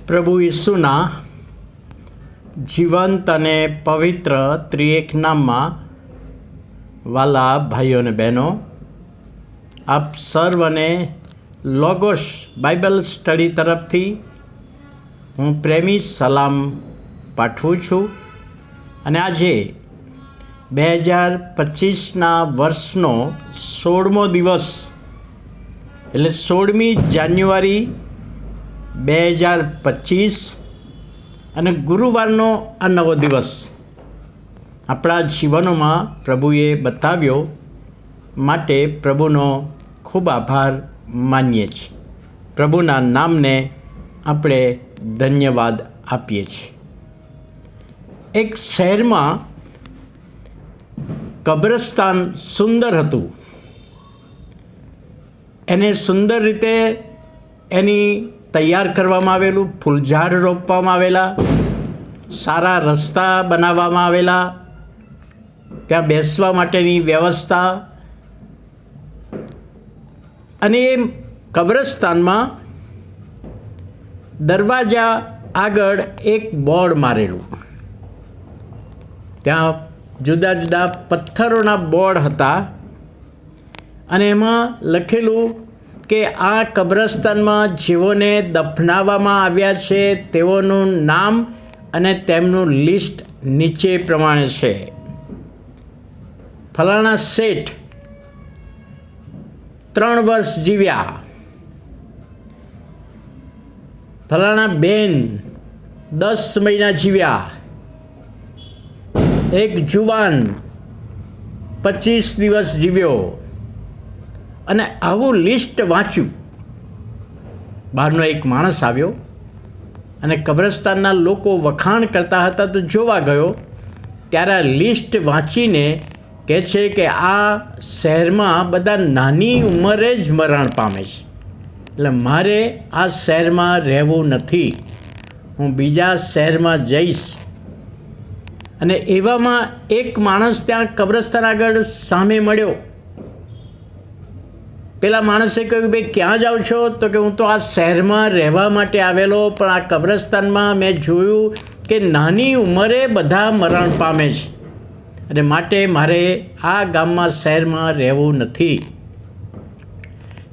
પ્રભુ ઈસુના જીવંત અને પવિત્ર ત્રિએક નામમાં વાલા ભાઈઓ અને બહેનો, આપ સર્વને લોગોસ બાઇબલ સ્ટડી તરફથી હું પ્રેમી સલામ પાઠવું છું. અને આજે 2025ના વર્ષનો 16મો દિવસ એટલે 16મી જાન્યુઆરી 2025 અને ગુરુવારનો આ નવો દિવસ આપણા જીવનોમાં પ્રભુએ બતાવ્યો માટે પ્રભુનો ખૂબ આભાર માનીએ છીએ. પ્રભુના નામને આપણે ધન્યવાદ આપીએ છીએ. એક શહેરમાં કબ્રસ્તાન સુંદર હતું. એને સુંદર રીતે એની તૈયાર કરવામાં આવેલું, ફૂલઝાડ રોપવામાં આવેલા, સારા રસ્તા બનાવવામાં આવેલા, ત્યાં બેસવા માટેની વ્યવસ્થા. અને એ કબ્રસ્તાનમાં દરવાજા આગળ એક બોર્ડ મારેલું. ત્યાં જુદા જુદા પથ્થરોના બોર્ડ હતા અને એમાં લખેલું કે આ કબ્રસ્તાનમાં જેઓને દફનાવવામાં આવ્યા છે તેઓનું નામ અને તેમનું લિસ્ટ નીચે પ્રમાણે છે. ફલાણા શેઠ 3 વર્ષ જીવ્યા. ફલાણા બેન 10 મહિના જીવ્યા. એક જુવાન 25 દિવસ જીવ્યો. અને આવું લિસ્ટ વાંચ્યું. બહારનો એક માણસ આવ્યો અને કબ્રસ્તાનના લોકો વખાણ કરતા હતા તો જોવા ગયો. ત્યારે આ લિસ્ટ વાંચીને કહે છે કે આ શહેરમાં બધા નાની ઉંમરે જ મરણ પામે છે, એટલે મારે આ શહેરમાં રહેવું નથી, હું બીજા શહેરમાં જઈશ. અને એવામાં એક માણસ ત્યાં કબ્રસ્તાન આગળ સામે મળ્યો. પેલા માણસે કહ્યું, ભાઈ ક્યાં જાઓ છો? તો કે હું તો આ શહેરમાં રહેવા માટે આવેલો, પણ આ કબ્રસ્તાનમાં મેં જોયું કે નાની ઉંમરે બધા મરણ પામે છે અને માટે મારે આ ગામમાં શહેરમાં રહેવું નથી.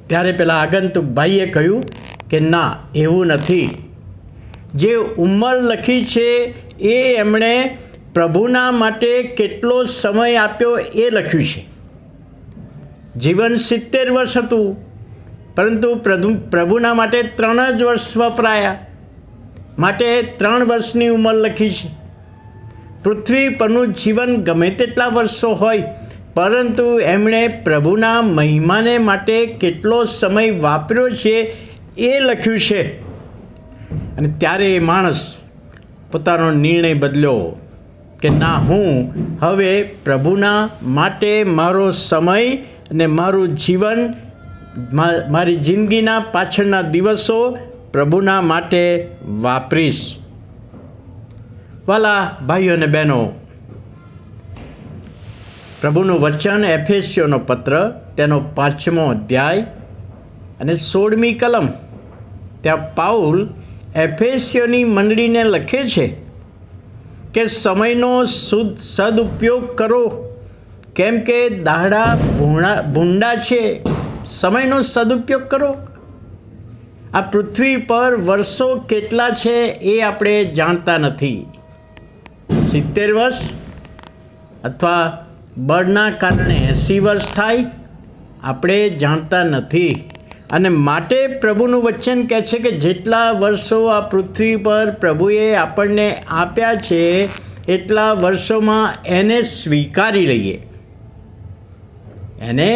ત્યારે પેલા આગંતુક ભાઈએ કહ્યું કે ના, એવું નથી. જે ઉંમર લખી છે એ એમણે પ્રભુના માટે કેટલો સમય આપ્યો એ લખ્યું છે. જીવન 70 વર્ષ હતું, પરંતુ પ્રભુના માટે 3 જ વર્ષ વપરાયા, માટે 3 વર્ષની ઉંમર લખી છે. પૃથ્વી પરનું જીવન ગમે તેટલા વર્ષો હોય, પરંતુ એમણે પ્રભુના મહિમાને માટે કેટલો સમય વાપર્યો છે એ લખ્યું છે. અને ત્યારે એ માણસ પોતાનો નિર્ણય બદલ્યો કે ના, હું હવે પ્રભુના માટે મારો સમય અને મારું જીવન, મારી જિંદગીના પાછળના દિવસો પ્રભુના માટે વાપરીશ. વાલા ભાઈઓ અને બહેનો, પ્રભુનું વચન એફેસીઓનો પત્ર તેનો 5મો અધ્યાય અને 16મી કલમ, ત્યાં પાઉલ એફેસીઓની મંડળીને લખે છે કે સમયનો સદુપયોગ કરો, કેમ કે દાડા ભૂંડા છે. સમયનો સદુપયોગ કરો. આ પૃથ્વી પર વર્ષો કેટલા છે એ આપણે જાણતા નથી. 70 વર્ષ અથવા બળના કારણે 80 વર્ષ થાય, આપણે જાણતા નથી. અને માટે પ્રભુનું વચન કહે છે કે જેટલા વર્ષો આ પૃથ્વી પર પ્રભુએ આપણને આપ્યા છે એટલા વર્ષોમાં એને સ્વીકારી લઈએ. એને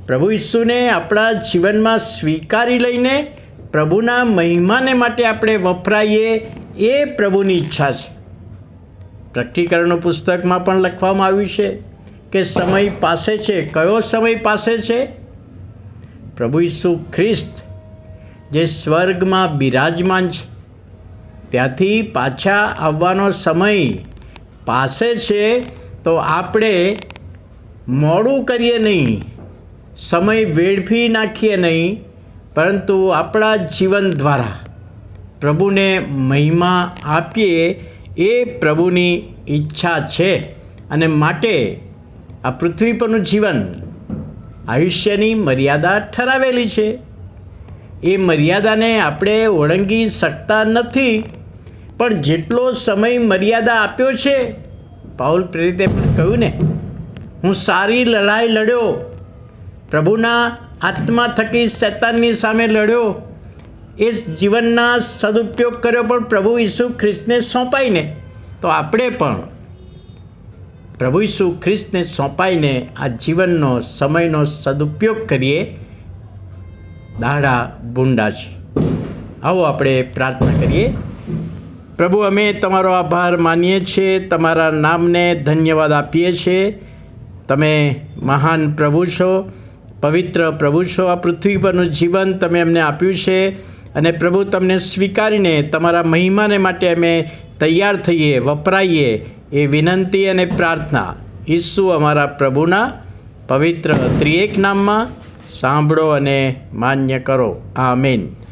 પ્રભુ ઈસુને આપણા જીવનમાં સ્વીકારી લઈને પ્રભુના મહિમાને માટે આપણે વપરાઈએ, એ પ્રભુની ઈચ્છા છે. પ્રકટીકરણનું પુસ્તકમાં પણ લખવામાં આવ્યું છે કે સમય પાસે છે. કયો સમય પાસે છે? પ્રભુ ઈસુ ખ્રિસ્ત જે સ્વર્ગમાં બિરાજમાન છે ત્યાંથી પાછા આવવાનો સમય પાસે છે. તો આપણે મોડું કરીએ નહીં, સમય વેડફી નાખીએ નહીં, પરંતુ આપણા જીવન દ્વારા પ્રભુને મહિમા આપીએ એ પ્રભુની ઈચ્છા છે. અને માટે આ પૃથ્વી પરનું જીવન આયુષ્યની મર્યાદા ઠરાવેલી છે. એ મર્યાદાને આપણે ઓળંગી શકતા નથી. પણ જેટલો સમય મર્યાદા આપ્યો છે, પાઉલ પ્રેરિતે પણ કહ્યું ને, હું સારી લડાઈ લડ્યો, પ્રભુના આત્મા થકી શૈતાનની સામે લડ્યો, એ જીવનના સદુપયોગ કર્યો પણ પ્રભુ ઈસુ ખ્રિસ્તને સોંપાઈને. તો આપણે પણ પ્રભુ ઈસુ ખ્રિસ્તને સોંપાઈને આ જીવનનો સમયનો સદુપયોગ કરીએ. દાડા બુંડા છે. આવો આપણે પ્રાર્થના કરીએ. પ્રભુ, અમે તમારો આભાર માનીએ છીએ, તમારા નામને ધન્યવાદ આપીએ છીએ. તમે મહાન પ્રભુ છો, પવિત્ર પ્રભુ છો. આ પૃથ્વી પરનું જીવન તમે અમને આપ્યું છે અને પ્રભુ તમને સ્વીકારીને તમારા મહિમાને માટે અમે તૈયાર થઈએ, વપરાઈએ એ વિનંતી અને પ્રાર્થના ઈસુ અમારા પ્રભુના પવિત્ર ત્રિએક નામમાં સાંભળો અને માન્ય કરો. આમીન.